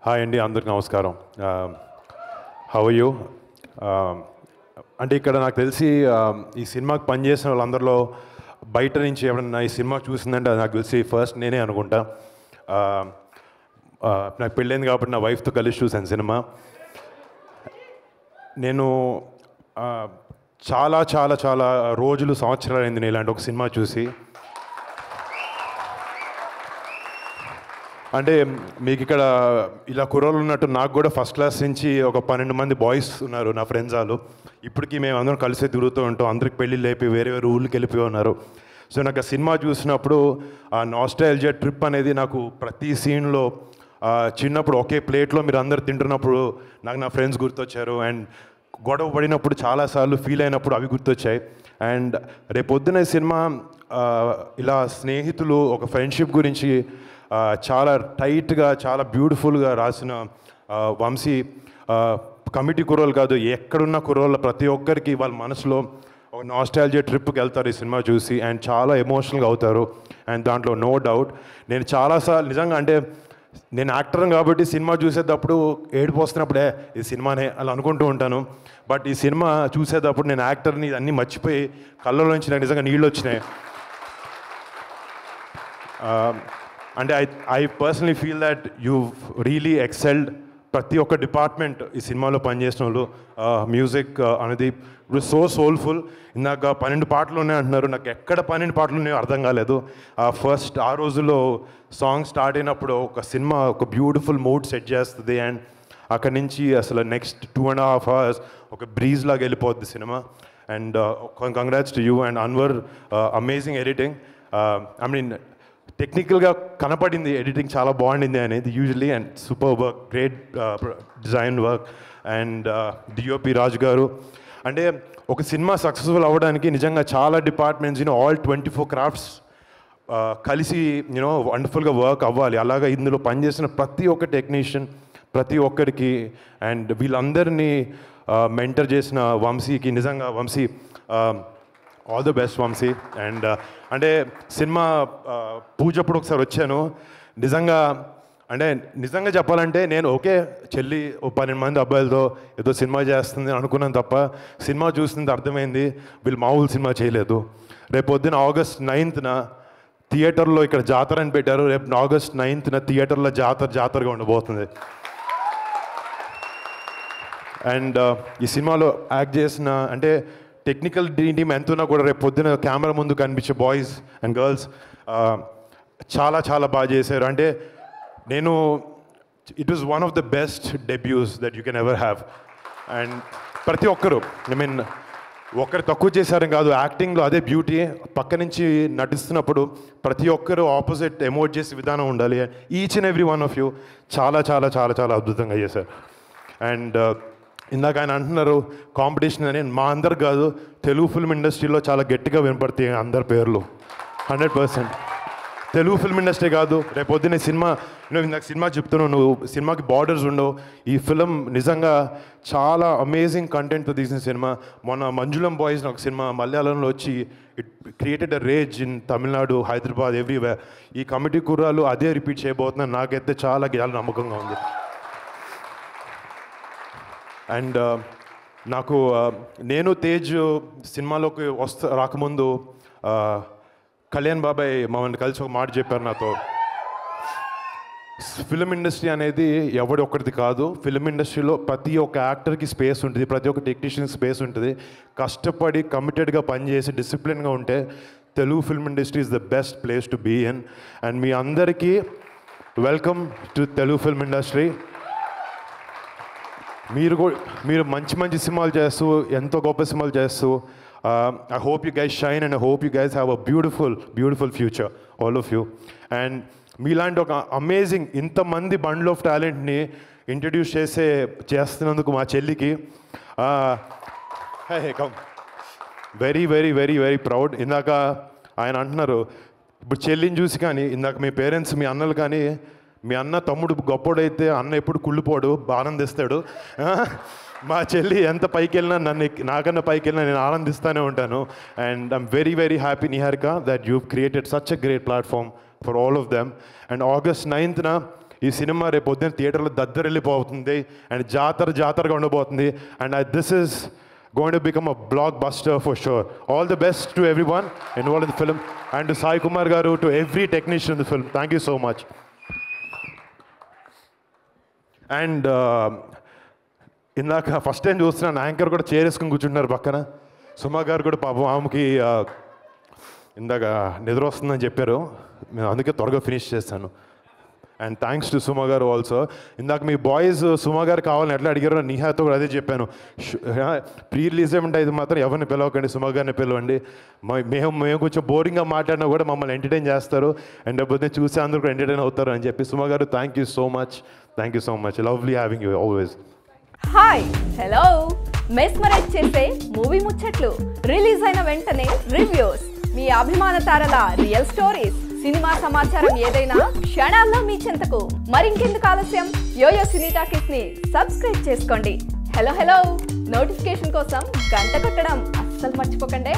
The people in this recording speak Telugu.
హాయ్ అండి, అందరికి నమస్కారం. How are you? అంటే ఇక్కడ నాకు తెలిసి ఈ సినిమాకి పనిచేసిన వాళ్ళందరిలో బయట నుంచి ఎవరన్నా ఈ సినిమా చూసిందంటే అది నాకు తెలిసి ఫస్ట్ నేనే అనుకుంటా. నాకు పెళ్ళైంది కాబట్టి నా వైఫ్తో కలిసి చూశాను సినిమా. నేను చాలా చాలా చాలా రోజులు, సంవత్సరాలు అయింది నేను ఇలాంటి ఒక సినిమా చూసి. అంటే మీకు ఇక్కడ ఇలా కుర్రోళ్ళు ఉన్నట్టు నాకు కూడా ఫస్ట్ క్లాస్ నుంచి ఒక 12 మంది బాయ్స్ ఉన్నారు నా ఫ్రెండ్స్ వాళ్ళు. ఇప్పటికీ మేము అందరం కలిసి తిరుగుతూ ఉంటాం. అందరికి పెళ్ళి లేపి వేరే వేరే ఊళ్ళకి వెళ్ళిపోయి ఉన్నారు. సో నాకు ఆ సినిమా చూసినప్పుడు ఆ నాస్టాల్జియా ట్రిప్ అనేది నాకు ప్రతి సీన్లో చిన్నప్పుడు ఒకే ప్లేట్లో మీరు అందరు తింటున్నప్పుడు నాకు నా ఫ్రెండ్స్ గుర్తొచ్చారు. అండ్ గొడవ పడినప్పుడు చాలాసార్లు ఫీల్ అయినప్పుడు అవి గుర్తొచ్చాయి. అండ్ రేపొద్దున ఈ సినిమా ఇలా స్నేహితులు ఒక ఫ్రెండ్షిప్ గురించి చాలా టైట్గా, చాలా బ్యూటిఫుల్గా రాసిన వంశీ కమిటీ కుర్రోళ్ళు కాదు, ఎక్కడున్న కుర్రోళ్ళ ప్రతి ఒక్కరికి వాళ్ళ మనసులో ఒక నాస్టాల్జియా ట్రిప్కి వెళ్తారు ఈ సినిమా చూసి. అండ్ చాలా ఎమోషనల్గా అవుతారు. అండ్ దాంట్లో నో డౌట్ నేను చాలాసార్లు నిజంగా, అంటే నేను యాక్టర్ని కాబట్టి సినిమా చూసేటప్పుడు ఏడుపు వస్తున్నప్పుడే ఈ సినిమానే అలా అనుకుంటూ ఉంటాను. బట్ ఈ సినిమా చూసేటప్పుడు నేను యాక్టర్ని అన్నీ మర్చిపోయి కళ్ళలోంచి నాకు నిజంగా నీళ్ళు వచ్చినాయి. అంటే I personally feel that you really excelled. ప్రతి ఒక్క డిపార్ట్మెంట్ ఈ సినిమాలో పనిచేసిన వాళ్ళు. మ్యూజిక్ అనేది ఇప్పుడు సో సోల్ఫుల్. ఇందాక 12 పాటలు ఉన్నాయి అంటున్నారు. నాకు ఎక్కడ 12 పాటలు ఉన్నాయో అర్థం కాలేదు. ఫస్ట్ ఆ రోజుల్లో సాంగ్ స్టార్ట్ అయినప్పుడు ఒక సినిమా ఒక బ్యూటిఫుల్ మూడ్ సెట్ చేస్తుంది. అండ్ అక్కడి నుంచి అసలు నెక్స్ట్ 2.5 hours ఒక బ్రీజ్ లాగా వెళ్ళిపోద్ది సినిమా. And congrats to you and Anwar. Amazing editing. I mean టెక్నికల్గా కనపడింది ఎడిటింగ్ చాలా బాగుండింది అనేది usually. And super work, great design work. And DOP Raju గారు. అంటే ఒక సినిమా సక్సెస్ఫుల్ అవ్వడానికి నిజంగా చాలా డిపార్ట్మెంట్స్, ఆల్ 24 క్రాఫ్ట్స్ కలిసి వండర్ఫుల్గా వర్క్ అవ్వాలి. అలాగా ఇందులో పనిచేసిన ప్రతి ఒక్క టెక్నీషియన్, ప్రతి ఒక్కరికి, అండ్ వీళ్ళందరినీ మెంటర్ చేసిన వంశీకి నిజంగా Vamshi all the best Vamshi. And అంటే సినిమా పూజప్పుడు ఒకసారి వచ్చాను. నిజంగా చెప్పాలంటే నేను ఓకే చెల్లి 12 మంది అబ్బాయిలతో ఏదో సినిమా చేస్తుంది అనుకున్నాను తప్ప సినిమా చూస్తుంది అర్థమైంది వీళ్ళు మామూలు సినిమా చేయలేదు. రేపు పొద్దున August 9th థియేటర్లో ఇక్కడ జాతర అని పెట్టారు. రేపు August 9th థియేటర్లో జాతరగా ఉండబోతుంది. అండ్ ఈ సినిమాలో యాక్ట్ చేసిన అంటే టెక్నికల్ టీమ్ ఎంతున్నా కూడా రేపు పొద్దున కెమెరా ముందు కనిపించే బాయ్స్ అండ్ గర్ల్స్ చాలా చాలా బాగా చేశారు. అంటే it was one of the best డెబ్యూస్ that you can ever have. And ప్రతి ఒక్కరు, ఐ మీన్ ఒక్కరు తక్కువ చేశారని కాదు, యాక్టింగ్లో అదే బ్యూటీ. పక్క నుంచి నటిస్తున్నప్పుడు ప్రతి ఒక్కరు ఆపోజిట్ ఎమోట్ చేసే విధానం ఉండాలి. Each and every one of you చాలా చాలా చాలా చాలా అద్భుతంగా చేశారు. అండ్ ఇందాక ఆయన అంటున్నారు కాంపిటీషన్ అని. మా అందరు కాదు, తెలుగు ఫిల్మ్ ఇండస్ట్రీలో చాలా గట్టిగా వినపడతాయి అందరి పేర్లు 100%. తెలుగు ఫిల్మ్ ఇండస్ట్రీ కాదు, రేపు పొద్దున్నే సినిమా ఇందాక సినిమా చెప్తున్నావు, నువ్వు సినిమాకి బార్డర్స్ ఉండవు. ఈ ఫిలిం నిజంగా చాలా అమేజింగ్ కంటెంట్తో తీసిన సినిమా. మొన్న మంజులం బాయ్స్ ఒక సినిమా మలయాళంలో వచ్చి it created a rage in Tamil Nadu, Hyderabad, everywhere. ఈ కమిటీ కుర్రాలు అదే రిపీట్ చేయబోతున్నారు. నాకైతే చాలా నమ్మకంగా ఉంది. అండ్ నాకు నేను తేజ్ సినిమాలోకి రాకముందు కళ్యాణ్ బాబాయ్ మమ్మల్ని కలిసి ఒక మాట చెప్పారు నాతో. ఫిలిం ఇండస్ట్రీ అనేది ఎవడి ఒక్కడిది కాదు. ఫిలిం ఇండస్ట్రీలో ప్రతి ఒక్క యాక్టర్కి స్పేస్ ఉంటుంది, ప్రతి ఒక్క టెక్నీషియన్కి స్పేస్ ఉంటుంది. కష్టపడి కమిటెడ్గా పనిచేసి డిసిప్లిన్గా ఉంటే Telugu film industry is the best place to be in. And మీ అందరికీ welcome to Telugu film industry. మీరు మంచి సినిమాలు చేస్తూ, ఎంతో గొప్ప సినిమాలు చేస్తూ, I hope you guys shine and I hope you guys have a beautiful future, all of you. And మీలాంటి ఒక అమేజింగ్ ఇంతమంది బండ్ల్ ఆఫ్ టాలెంట్ని ఇంట్రడ్యూస్ చేస్తున్నందుకు మా చెల్లికి very very very very proud. ఇందాక ఆయన అంటున్నారు ఇప్పుడు చెల్లిని చూసి, కానీ ఇందాక మీ పేరెంట్స్, మీ అన్నలు కానీ, మీ అన్న తమ్ముడు గొప్పోడైతే అన్న ఎప్పుడు కుళ్ళిపోడు, ఆనందిస్తాడు. మా చెల్లి ఎంత పైకి వెళ్ళినా నాకన్నా పైకి వెళ్ళినా నేను ఆనందిస్తూనే ఉంటాను. And I'm very very happy Niharika that you created such a great platform for all of them. And August 9th ఈ సినిమా రేపు పొద్దున్న థియేటర్లో దద్దరెళ్ళిపోతుంది అండ్ జాతరగా ఉండబోతుంది and this is going to become a blockbuster for sure. All the best to everyone involved in the film and to Sai Kumar garu, to every technician in the film. Thank you so much. And ఇందాక ఫస్ట్ టైం చూస్తున్నాను యాంకర్ కూడా చేరేసుకుని కూర్చుంటున్నారు పక్కన. సుమా గారు కూడా పాపం ఆమెకి ఇందాక నిద్ర వస్తుందని చెప్పారు, మేము అందుకే త్వరగా ఫినిష్ చేస్తాను. అండ్ థ్యాంక్స్ టు సుమా గారు ఆల్సో. ఇందాక మీ బాయ్స్ సుమా గారు కావాలని ఎట్లా అడిగారో నిహాతో కూడా అదే చెప్పాను. ప్రీ రిలీజ్ ఏమంటే ఇది మాత్రం ఎవరిని పిలవకండి, సుమా గారిని పిలవండి. మేము కొంచెం బోరింగ్గా మాట్లాడినా కూడా మమ్మల్ని ఎంటర్టైన్ చేస్తారు అండ్ లేకపోతే చూసి అందరూ కూడా ఎంటర్టైన్ అవుతారు అని చెప్పి సుమా గారు thank you so much. Lovely having you always. Hi, hello. Mesmerize చేసే మూవీ ముచ్చట్లు, రిలీజ్ అయిన వెంటనే రివ్యూస్, మీ అభిమాన తారల రియల్ స్టోరీస్, సినిమా సమాచారం ఏదైనా క్షణాల్లో మీ చెంతకు. మరింకెందుకు ఆలస్యం, యోయో సినీ టాకీస్ ని సబ్స్క్రైబ్ చేసుకోండి. హలో నోటిఫికేషన్ కోసం గంట కొట్టడం అస్సలు మర్చిపోకండి.